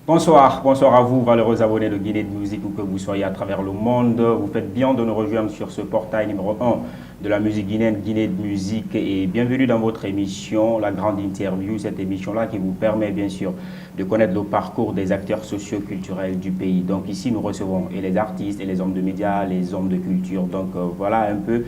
Bonsoir, bonsoir à vous, valeureux abonnés de Guinée de Musique, où que vous soyez à travers le monde. Vous faites bien de nous rejoindre sur ce portail numéro 1 de la musique guinéenne, Guinée de Musique. Et bienvenue dans votre émission, La Grande Interview, cette émission-là qui vous permet bien sûr de connaître le parcours des acteurs socio-culturels du pays. Donc ici, nous recevons et les artistes, et les hommes de médias, les hommes de culture. Donc voilà un peu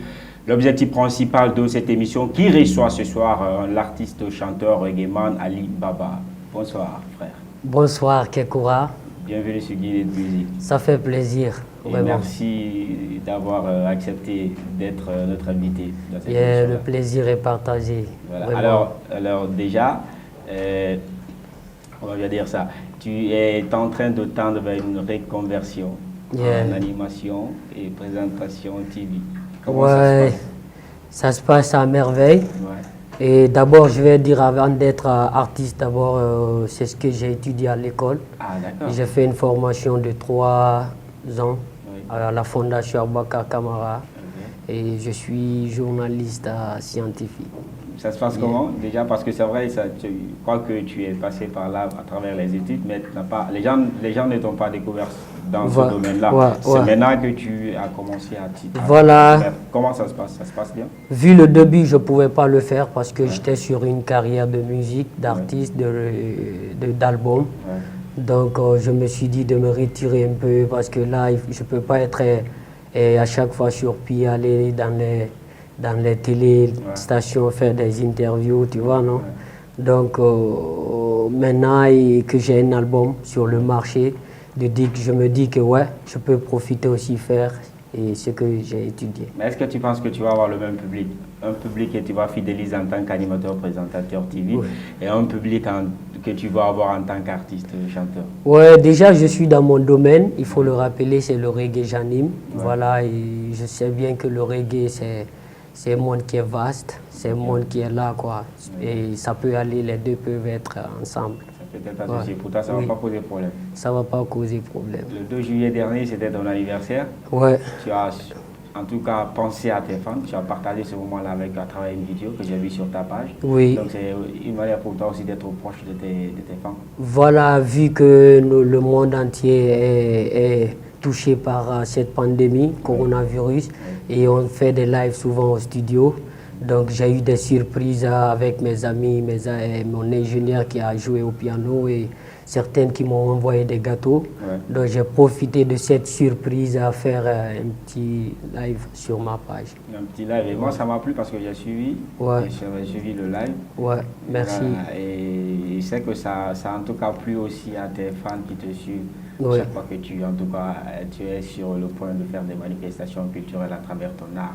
l'objectif principal de cette émission qui reçoit ce soir l'artiste chanteur reggaeman Ali Baba. Bonsoir frère. Bonsoir Kekoura. Bienvenue sur Guinée de Musique. Ça fait plaisir. Et merci d'avoir accepté d'être notre invité dans cette émission. Le plaisir est partagé. Voilà. Alors déjà, on va bien dire ça, tu es en train de tendre vers une reconversion en animation et présentation TV. Comment ça se passe? Ça se passe à merveille. Ouais. Et d'abord, je vais dire, avant d'être artiste, d'abord, c'est ce que j'ai étudié à l'école. Ah, d'accord. J'ai fait une formation de 3 ans à la Fondation Aboubacar Camara. Et je suis journaliste scientifique. Ça se passe comment? Déjà, parce que c'est vrai, je crois que tu es passé par là à travers les études, mais les gens ne t'ont pas découvert dans ce domaine-là. C'est maintenant que tu as commencé à Voilà. Comment ça se passe? Ça se passe bien? Vu le début, je ne pouvais pas le faire parce que j'étais sur une carrière de musique, d'artiste, d'album. Donc, je me suis dit de me retirer un peu parce que là, je ne peux pas être à chaque fois sur pied, aller dans les téléstations, faire des interviews, tu vois, non? Donc, maintenant que j'ai un album sur le marché, je me dis que je peux profiter aussi faire ce que j'ai étudié. Mais est-ce que tu penses que tu vas avoir le même public? Un public que tu vas fidéliser en tant qu'animateur, présentateur TV, et un public que tu vas avoir en tant qu'artiste, chanteur? Ouais, déjà je suis dans mon domaine, il faut le rappeler, c'est le reggae j'anime. Voilà, et je sais bien que le reggae c'est un monde qui est vaste, c'est un monde qui est là, quoi. Et ça peut aller, les deux peuvent être ensemble. Peut-être associé. Pour toi, ça ne va pas poser problème? Ça ne va pas causer problème. Le 2 juillet dernier, c'était ton anniversaire. Ouais. Tu as en tout cas pensé à tes fans. Tu as partagé ce moment-là à travers une vidéo que j'ai vue sur ta page. Oui. Donc c'est une manière pour toi aussi d'être proche de tes fans. Voilà, vu que le monde entier est touché par cette pandémie, coronavirus, et on fait des lives souvent au studio. Donc j'ai eu des surprises avec mes amis, mon ingénieur qui a joué au piano et certaines qui m'ont envoyé des gâteaux. Donc j'ai profité de cette surprise à faire un petit live sur ma page. Un petit live, et moi ça m'a plu parce que j'ai suivi, j'ai suivi le live. Ouais, merci. Et je sais que ça en tout cas plu aussi à tes fans qui te suivent. Chaque fois que tu es sur le point de faire des manifestations culturelles à travers ton art.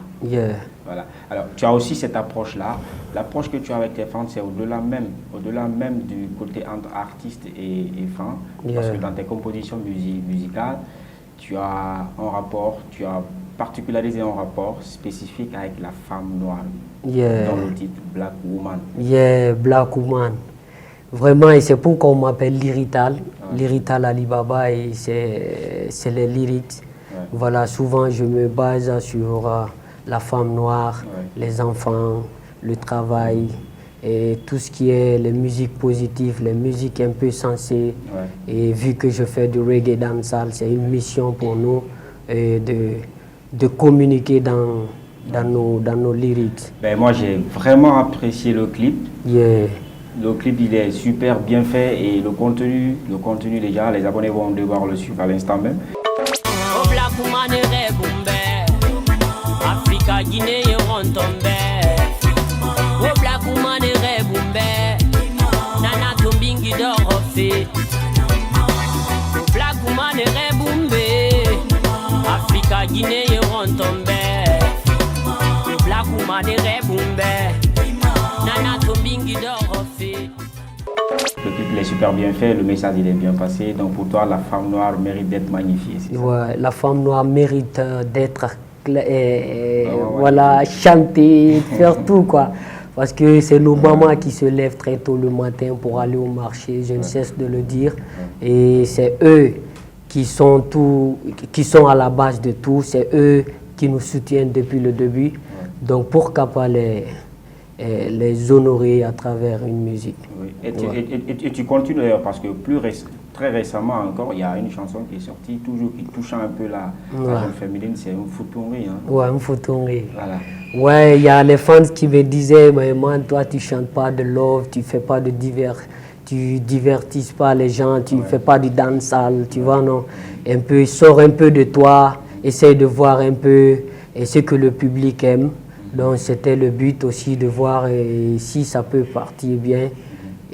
Voilà. Alors, tu as aussi cette approche-là. L'approche que tu as avec tes fans, c'est au-delà même du côté entre artiste et fans. Parce que dans tes compositions musicales, tu as particularisé un rapport spécifique avec la femme noire. Dans le titre Black Woman. Black Woman. Vraiment, et c'est pourquoi on m'appelle Lyrital. Lyrital Ali Baba, et c'est les lyrics. Voilà, souvent je me base sur la femme noire, les enfants, le travail, et tout ce qui est les musiques positives, les musiques un peu sensées. Et vu que je fais du reggae dancehall, c'est une mission pour nous de communiquer dans nos lyrics. Ben, moi, j'ai vraiment apprécié le clip. Le clip, il est super bien fait, et le contenu déjà, les abonnés vont devoir le suivre à l'instant même. Le clip il est super bien fait, le message il est bien passé. Donc pour toi, la femme noire mérite d'être magnifiée. La femme noire mérite d'être chantée, faire tout, quoi. Parce que c'est nos mamans qui se lèvent très tôt le matin pour aller au marché, je ne cesse de le dire. Et c'est eux qui sont à la base de tout, c'est eux qui nous soutiennent depuis le début. Donc pourquoi pas les honorer à travers une musique. Oui. Et tu continues d'ailleurs, parce que très récemment encore, il y a une chanson qui est sortie, toujours qui touche un peu la jeune féminine, c'est Mfutunri. Hein. Ouais, Mfutunri. Voilà. Ouais, il y a les fans qui me disaient, mais moi, toi, tu chantes pas de love, tu fais pas de tu divertisses pas les gens, tu fais pas du dancehall, tu vois, non? Un peu, sors un peu de toi, essaye de voir un peu ce que le public aime. Donc, c'était le but aussi de voir si ça peut partir bien.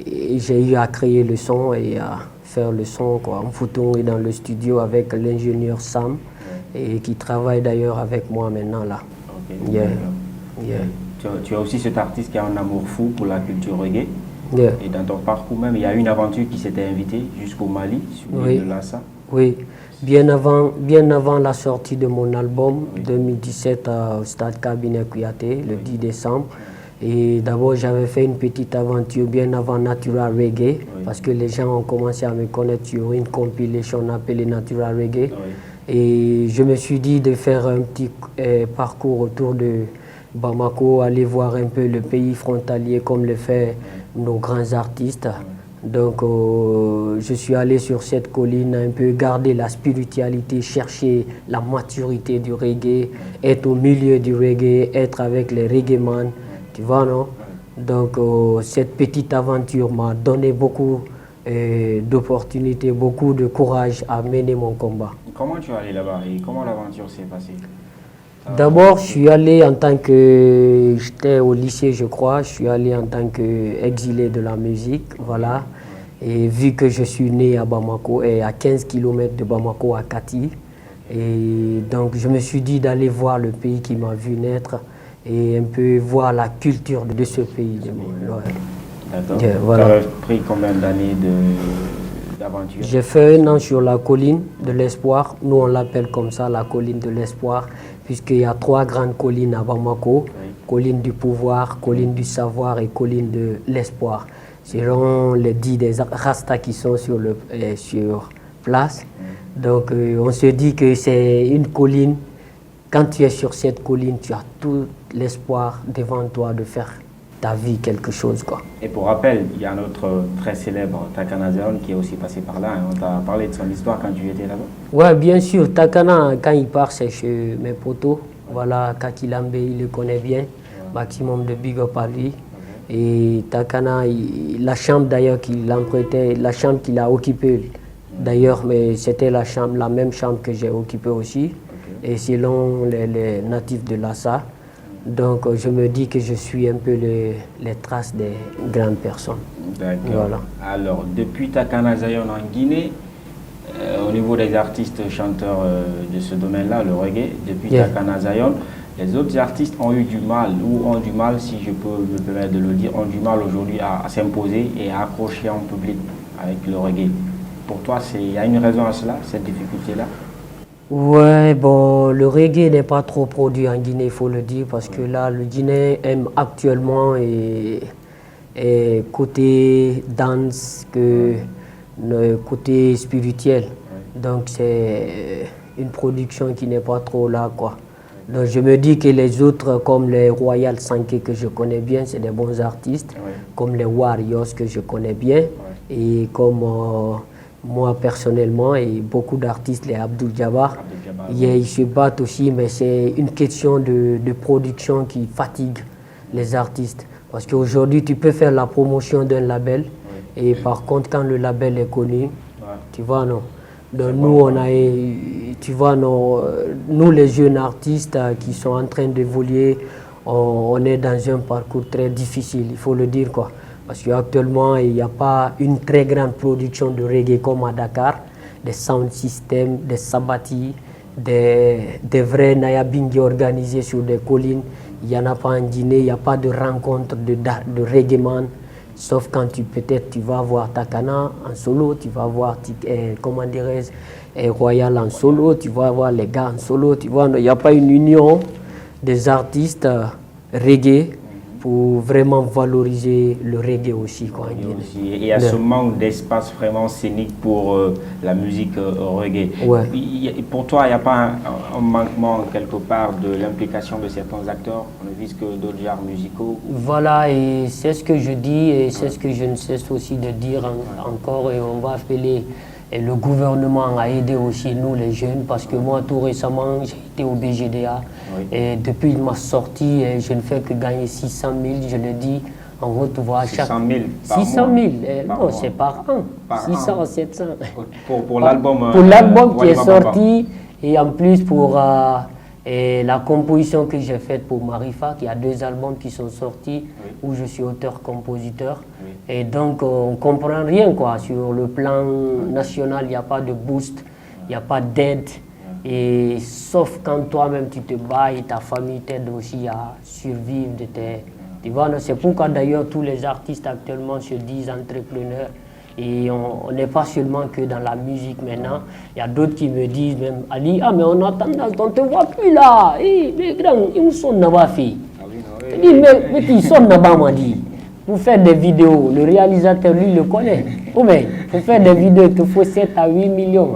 Et j'ai eu à créer le son et à faire le son, quoi. Mfutunri dans le studio avec l'ingénieur Sam, et qui travaille d'ailleurs avec moi maintenant, là. Okay. Tu as aussi cet artiste qui a un amour fou pour la culture reggae. Et dans ton parcours même, il y a une aventure qui s'était invitée jusqu'au Mali, sur l'île de Lassa. Oui, bien avant la sortie de mon album, 2017 au Stade Cabinet Kouyaté, le 10 décembre. Et d'abord, j'avais fait une petite aventure bien avant Natural Reggae, parce que les gens ont commencé à me connaître sur une compilation appelée Natural Reggae. Et je me suis dit de faire un petit parcours autour de Bamako, aller voir un peu le pays frontalier comme le fait nos grands artistes. Donc je suis allé sur cette colline, un peu garder la spiritualité, chercher la maturité du reggae, être au milieu du reggae, être avec les reggaeman, tu vois, non? Donc cette petite aventure m'a donné beaucoup d'opportunités, beaucoup de courage à mener mon combat. Comment tu es allé là-bas et comment l'aventure s'est passée? D'abord, je suis allé en tant que... J'étais au lycée, je crois. Je suis allé en tant qu'exilé de la musique, voilà. Et vu que je suis né à Bamako, et à 15 km de Bamako, à Kati, et donc je me suis dit d'aller voir le pays qui m'a vu naître et un peu voir la culture de ce pays. D'accord. Voilà. Tu as pris combien d'années d'aventure? J'ai fait 1 an sur la colline de l'espoir. Nous, on l'appelle comme ça, la colline de l'espoir, puisqu'il y a 3 grandes collines à Bamako. Colline du pouvoir, colline du savoir et colline de l'espoir. Selon les 10 des Rastas qui sont sur place. Donc, on se dit que c'est une colline. Quand tu es sur cette colline, tu as tout l'espoir devant toi de faire ta vie quelque chose, quoi. Et pour rappel, il y a un autre très célèbre, Takana Zion, qui est aussi passé par là. On t'a parlé de son histoire quand tu étais là-bas? Ouais, bien sûr. Takana, quand il part, c'est chez mes potos. Voilà, Kakilambe, il le connaît bien. Maximum de big up à lui. Et Takana, la chambre d'ailleurs qu'il empruntait, la chambre qu'il a occupée d'ailleurs, mais c'était la même chambre que j'ai occupée aussi. Et selon les natifs de Lassa. Donc je me dis que je suis un peu les traces des grandes personnes. D'accord. Voilà. Alors, depuis Takana Zion en Guinée, au niveau des artistes chanteurs de ce domaine-là, le reggae, depuis Takana Zion, les autres artistes ont eu du mal, ou ont du mal, si je peux me permettre de le dire, ont du mal aujourd'hui à s'imposer et à accrocher en public avec le reggae. Pour toi, il y a une raison à cela, cette difficulté-là? Ouais, bon, le reggae n'est pas trop produit en Guinée, il faut le dire, parce que là, le Guinée aime actuellement et côté danse que le côté spirituel. Donc, c'est une production qui n'est pas trop là, quoi. Donc, je me dis que les autres, comme les Royal Sanké que je connais bien, c'est des bons artistes, comme les Warriors que je connais bien, et comme... moi personnellement et beaucoup d'artistes, les Abdul Jabbar, ils se battent aussi, mais c'est une question de production qui fatigue les artistes. Parce qu'aujourd'hui, tu peux faire la promotion d'un label et par contre, quand le label est connu, tu vois, non. Donc nous, tu vois, non, nous les jeunes artistes qui sont en train d'évoluer, on est dans un parcours très difficile, il faut le dire, quoi. Parce qu'actuellement, il n'y a pas une très grande production de reggae comme à Dakar, des sound systems, des sabati, des vrais Nayabingi organisés sur des collines. Il n'y en a pas en Guinée, il n'y a pas de rencontre de reggaeman, sauf quand peut-être tu vas voir Takana en solo, tu vas voir, comment dirais-je, Royal en solo, tu vas voir les gars en solo, tu vois, il n'y a pas une union des artistes reggae pour vraiment valoriser le reggae aussi, quoi. Et il y a ce manque d'espace vraiment scénique pour la musique reggae. Ouais. Pour toi, il n'y a pas un manquement quelque part de l'implication de certains acteurs, on ne vise que d'autres genres musicaux? Voilà, et c'est ce que je dis et c'est ce que je ne cesse aussi de dire encore, et on va appeler Et le gouvernement a aidé aussi nous les jeunes parce que moi tout récemment j'ai été au BGDA et depuis ma sortie je ne fais que gagner 600 000, je le dis en route voir 600 000 par 600 000, non c'est par an, par 600 an. 700. Pour l'album. Pour l'album qui est Wally Baba. sorti et en plus pour la composition que j'ai faite pour Marifa, qui a 2 albums qui sont sortis où je suis auteur-compositeur. Et donc on ne comprend rien quoi. Sur le plan national, il n'y a pas de boost, il n'y a pas d'aide. Et sauf quand toi-même tu te bats et ta famille t'aide aussi à survivre de tes... Tu vois, c'est pourquoi d'ailleurs tous les artistes actuellement se disent entrepreneurs. Et on n'est pas seulement que dans la musique maintenant. Il y a d'autres qui me disent même, Ali, ah mais on ne te voit plus là. Mais grand, ils sont là-bas fait. Je dis, mais ils sont là-bas, m'a dit. Pour faire des vidéos, le réalisateur, lui, le connaît. Ou bien, pour faire des vidéos, il te faut 7 à 8 millions.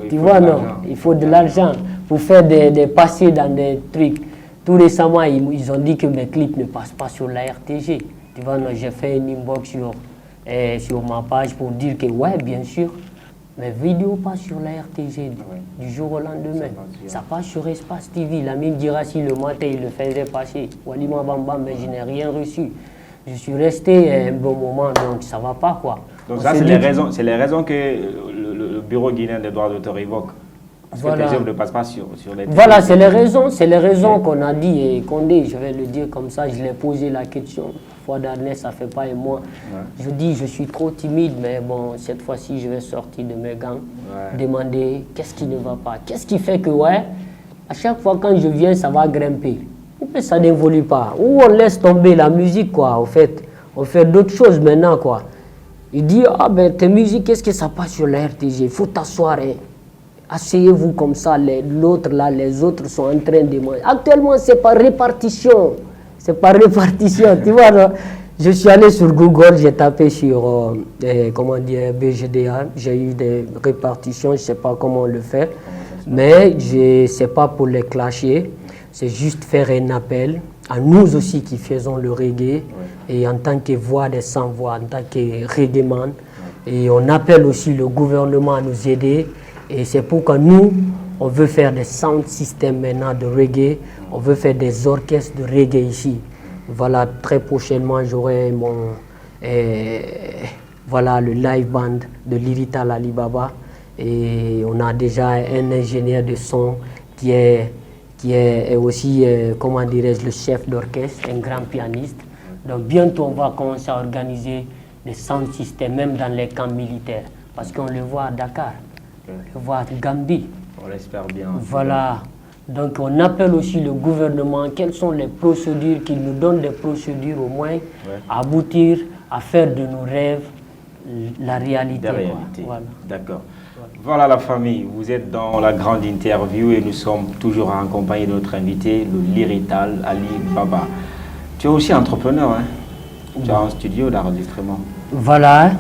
Tu vois, non, il faut de l'argent. Pour faire des passés dans des trucs. Tout récemment, ils ont dit que mes clips ne passent pas sur la RTG. Tu vois, non, j'ai fait une inbox sur ma page pour dire que, ouais, bien sûr, mes vidéos passent sur la RTG du jour au lendemain. Ça passe sur Espace TV. Lamine Girassi, le matin, il le faisait passer. Wally Baba, mais je n'ai rien reçu. Je suis resté un bon moment, donc ça ne va pas, quoi. Donc ça, c'est les raisons que le bureau guinéen des droits d'auteur évoque. Parce que tes œuvres ne passent pas sur les... Voilà, c'est les raisons qu'on a dit et Condé, je vais le dire comme ça, je l'ai posé la question. Fois dernière, ça fait pas un mois. Je dis, je suis trop timide, mais bon, cette fois-ci, je vais sortir de mes gants, demander qu'est-ce qui ne va pas. Qu'est-ce qui fait que, à chaque fois quand je viens, ça va grimper. Mais ça n'évolue pas. Ou on laisse tomber la musique, quoi, au fait. On fait d'autres choses maintenant, quoi. Il dit, ah ben, tes musiques, qu'est-ce que ça passe sur la RTG? Il faut t'asseoir, asseyez-vous comme ça, l'autre là, les autres sont en train de manger. Actuellement, c'est par répartition. C'est par répartition, tu vois, non? Je suis allé sur Google, j'ai tapé sur, comment dire, BGDA, j'ai eu des répartitions, je ne sais pas comment le faire, mais ce n'est pas pour les clasher, c'est juste faire un appel à nous aussi qui faisons le reggae, et en tant que voix des sans-voix, en tant que reggaeman, et on appelle aussi le gouvernement à nous aider. Et c'est pourquoi nous, on veut faire des sound systems maintenant de reggae, on veut faire des orchestres de reggae ici. Voilà, très prochainement, j'aurai voilà, le live band de Lyrital Alibaba. Et on a déjà un ingénieur de son qui est aussi, comment dirais-je, le chef d'orchestre, un grand pianiste. Donc bientôt, on va commencer à organiser des sound systems, même dans les camps militaires, parce qu'on le voit à Dakar. On voit Gambie. On l'espère bien. Voilà. Donc on appelle aussi le gouvernement, quelles sont les procédures, qu'il nous donne des procédures au moins à aboutir à faire de nos rêves la réalité. Voilà. D'accord. Voilà la famille, vous êtes dans la grande interview et nous sommes toujours accompagnés de notre invité, le Lyrital Ali Baba. Tu es aussi entrepreneur, hein? Tu as un studio d'enregistrement. Voilà.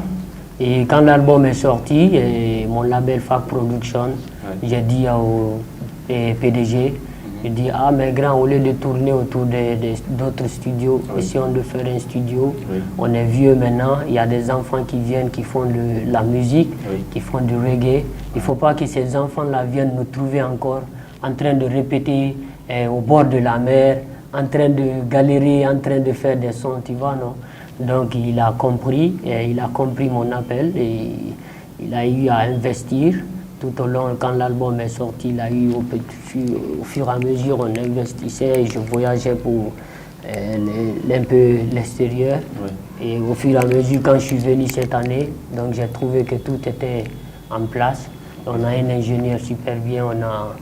Et quand l'album est sorti, mon label FAC Production, j'ai dit au PDG, il dit, ah mais grand, au lieu de tourner autour d'autres studios, essayons de faire un studio. On est vieux maintenant, il y a des enfants qui viennent, qui font la musique, qui font du reggae. Il ne faut pas que ces enfants-là viennent nous trouver encore en train de répéter au bord de la mer, en train de galérer, en train de faire des sons, tu vois, non? Donc il a compris mon appel et il a eu à investir tout au long. Quand l'album est sorti, il a eu au fur et à mesure, on investissait et je voyageais pour un peu l'extérieur. Et au fur et à mesure, quand je suis venu cette année, donc j'ai trouvé que tout était en place. On a un ingénieur super bien, on a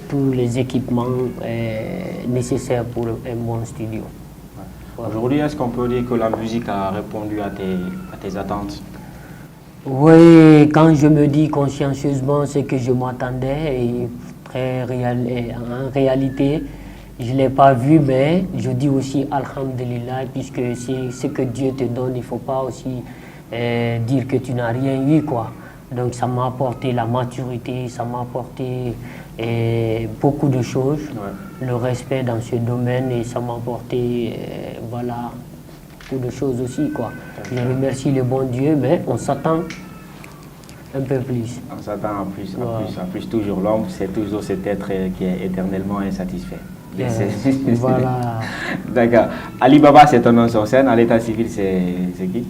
tous les équipements nécessaires pour un bon studio. Aujourd'hui, est-ce qu'on peut dire que la musique a répondu à tes attentes? Oui, quand je me dis consciencieusement ce que je m'attendais, en réalité, je ne l'ai pas vu, mais je dis aussi Alhamdulillah, puisque c'est ce que Dieu te donne, il ne faut pas aussi dire que tu n'as rien eu, quoi. Donc ça m'a apporté la maturité, ça m'a apporté beaucoup de choses, le respect dans ce domaine et ça m'a apporté voilà, beaucoup de choses aussi, quoi. Je remercie le bon Dieu, mais on s'attend Un peu plus. On s'attend à plus. Toujours l'homme, c'est toujours cet être qui est éternellement insatisfait. Voilà. D'accord. Ali Baba, c'est ton nom sur scène. À l'état civil, c'est qui?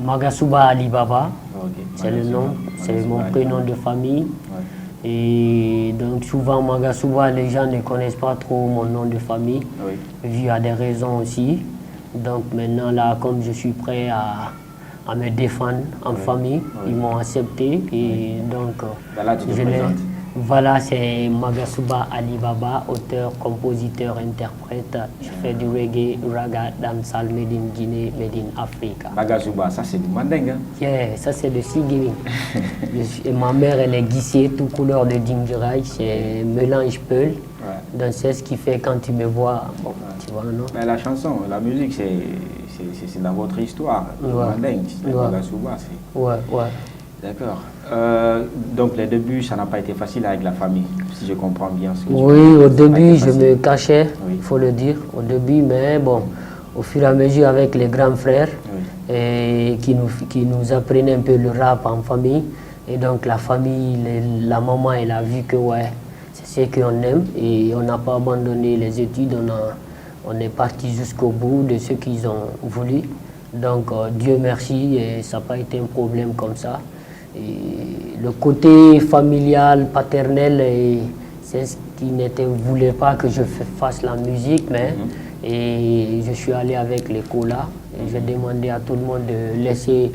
Magasuba Ali Baba. Okay. C'est le nom, c'est mon prénom de famille. Ouais. Et donc souvent Magasuba, les gens ne connaissent pas trop mon nom de famille, vu à des raisons aussi. Donc maintenant là, comme je suis prêt à me défendre en famille, ils m'ont accepté et donc là, tu te présentes. Voilà, c'est Magasuba Ali Baba, auteur, compositeur, interprète. Je fais du reggae, raga, dancehall, made in Guinée, made in Africa. Magasuba, ça c'est du mandingue, hein? Yeah, ça c'est de Sigiri. Et ma mère, elle est guissier, tout couleur de Dingiraï, c'est mélange peul. Donc c'est ce qui fait quand tu me vois, bon, tu vois, non? Mais la chanson, la musique, c'est dans votre histoire. Mandingue, Magasuba, c'est... Ouais. D'accord. Donc les débuts, ça n'a pas été facile avec la famille, si je comprends bien ce que tu Oui, au début, je me cachais, il faut le dire, au début, mais bon, au fur et à mesure avec les grands frères, et qui nous apprenaient un peu le rap en famille, et donc la famille, la maman, elle a vu que ouais, c'est ce qu'on aime, et on n'a pas abandonné les études, on est parti jusqu'au bout de ce qu'ils ont voulu. Donc Dieu merci, et ça n'a pas été un problème comme ça. Et le côté familial, paternel, c'est ce qui ne voulait pas que je fasse la musique, mais et je suis allé avec les colas et j'ai demandé à tout le monde de laisser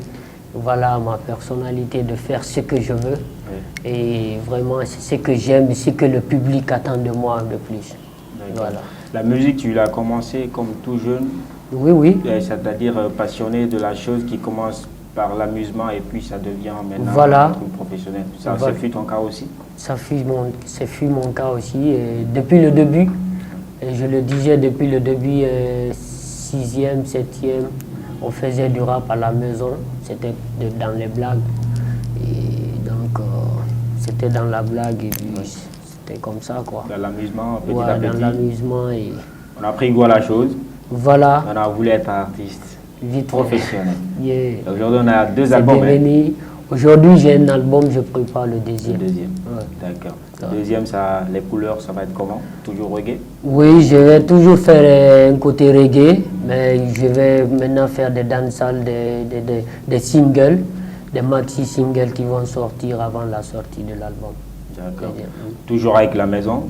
ma personnalité, de faire ce que je veux. Et vraiment, c'est ce que j'aime, ce que le public attend de moi le plus. Voilà. La musique, tu l'as commencé comme tout jeune? Oui. C'est-à-dire passionné de la chose qui commence par l'amusement et puis ça devient maintenant un truc professionnel. Ça fut ton cas aussi? Ça fut mon cas aussi. Et depuis le début, et je le disais depuis le début, 6e, 7e, on faisait du rap à la maison. C'était dans les blagues. Et donc, c'était dans la blague et puis c'était comme ça, quoi. Dans l'amusement, petit à petit. Dans l'amusement. Et... On a pris goût à la chose. Voilà. On a voulu être artiste. Vite professionnel. Yeah. Aujourd'hui, on a 2 albums. Aujourd'hui, j'ai un album, je prépare le deuxième. D'accord. Le deuxième, les couleurs, ça va être comment? Toujours reggae? Oui, je vais toujours faire un côté reggae, mais je vais maintenant faire des dancehall, des singles, des maxi-singles qui vont sortir avant la sortie de l'album. D'accord. Toujours avec la maison,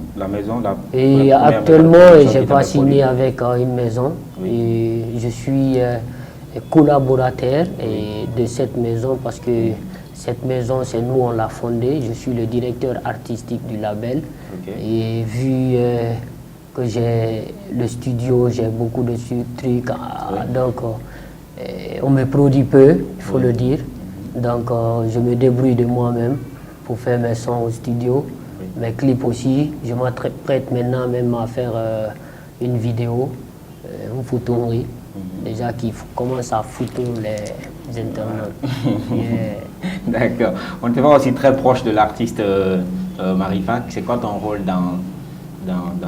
Et actuellement, je n'ai pas signé avec une maison. Et je suis collaborateur de cette maison parce que cette maison, c'est nous, on l'a fondée. Je suis le directeur artistique du label. Et vu que j'ai le studio, j'ai beaucoup de trucs, donc on me produit peu, il faut le dire. Donc je me débrouille de moi-même pour faire mes sons au studio, mes clips aussi. Je m'apprête maintenant même à faire une vidéo, une photonerie, déjà qui commence à foutre les internautes. D'accord. On te voit aussi très proche de l'artiste Marifac. C'est quoi ton rôle dans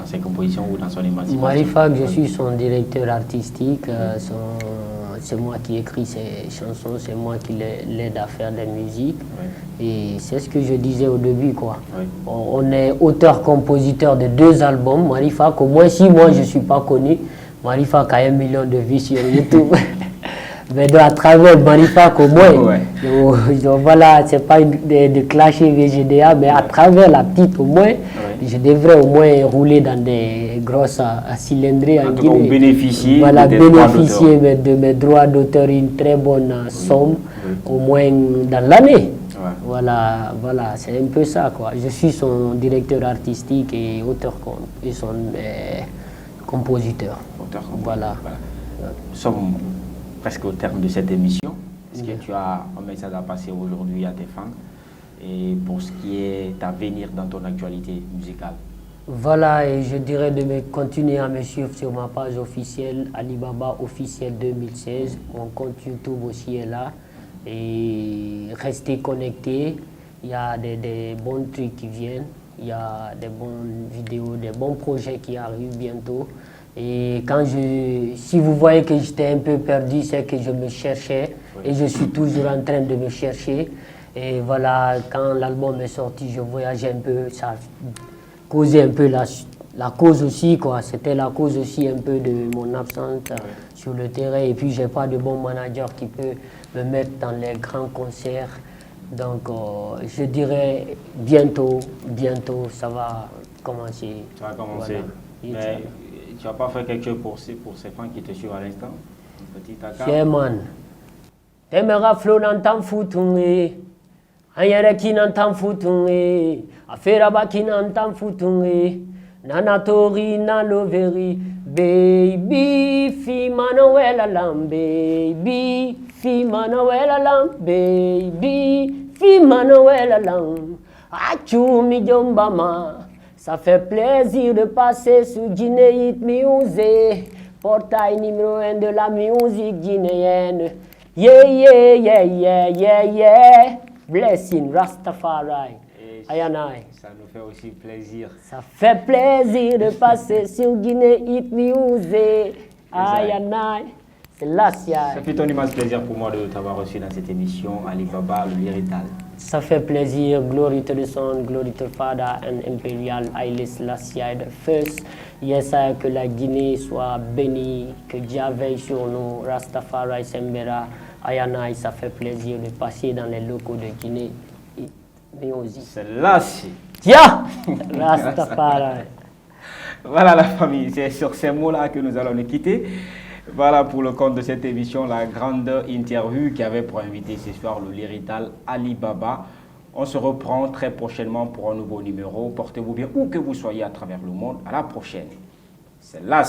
ses compositions ou dans son émancipation? Marifac, je suis son directeur artistique. C'est moi qui écris ses chansons, c'est moi qui l'aide à faire des musiques. Et c'est ce que je disais au début, quoi. On est auteur-compositeur de 2 albums. Marifac, au moins si moi je ne suis pas connu, Marifac a 1 million de vues sur YouTube. Mais à travers Marifac, au moins, voilà, c'est pas de clasher VGDA, mais à travers la petite, au moins, je devrais au moins rouler dans des grosses cylindrées en Guinée. Donc bénéficier, bénéficier de mes droits d'auteur, une très bonne somme, au moins dans l'année. Voilà, c'est un peu ça, quoi. Je suis son directeur artistique et auteur et son compositeur. Voilà. Nous sommes presque au terme de cette émission. Est-ce que tu as un message à passer aujourd'hui à tes fans et pour ce qui est à venir dans ton actualité musicale? Voilà, et je dirais de continuer à me suivre sur ma page officielle, Alibaba officiel 2016. Mon compte YouTube aussi est là. Et rester connecté. Il y a des bons trucs qui viennent. Il y a des bonnes vidéos, des bons projets qui arrivent bientôt. Et si vous voyez que j'étais un peu perdu, c'est que je me cherchais et je suis toujours en train de me chercher. Et voilà, quand l'album est sorti, je voyageais un peu, ça causait un peu la cause aussi, quoi. C'était la cause aussi un peu de mon absence sur le terrain. Et puis, j'ai pas de bon manager qui peut me mettre dans les grands concerts. Donc, je dirais bientôt, ça va commencer. Ça va commencer. Voilà. Mais tu n'as pas fait quelque chose pour ces fans qui te suivent à l'instant? Un petit accord? Yeah, man. Temera flow nan tam futunge. Anyere ki nan tam futunge. Afera ba ki nan tam futunge. Nanatori na loveri. Baby, fi Manuela lam. Baby, fi Manuela lam. Baby, fi Manuela lam. Achou mi jombama. Ça fait plaisir de passer sur Guinée Hit Music. Portail numéro 1 de la musique guinéenne. Yeah, yeah, yeah, yeah, yeah, yeah. Blessing, Rastafari. Ayanai. Ça nous fait aussi plaisir. Ça fait plaisir de passer sur Guinée Hit Music. Ayanai. C'est là, ça fait un immense plaisir pour moi de t'avoir reçu dans cette émission, Ali Baba, le Lyrital. Ça fait plaisir. Glory to the Son, glory to the Father and Imperial Haile Selassie the First. Yes, que la Guinée soit bénie, que Dieu veille sur nous. Rastafari Sembera, Ayanai, ça fait plaisir de passer dans les locaux de Guinée. Mais aussi. Selassie. Tiens, Rastafari. Voilà la famille, c'est sur ces mots-là que nous allons nous quitter. Voilà pour le compte de cette émission, la grande interview qui avait pour invité ce soir le Lyrital Ali Baba. On se reprend très prochainement pour un nouveau numéro. Portez-vous bien où que vous soyez à travers le monde. À la prochaine. C'est là.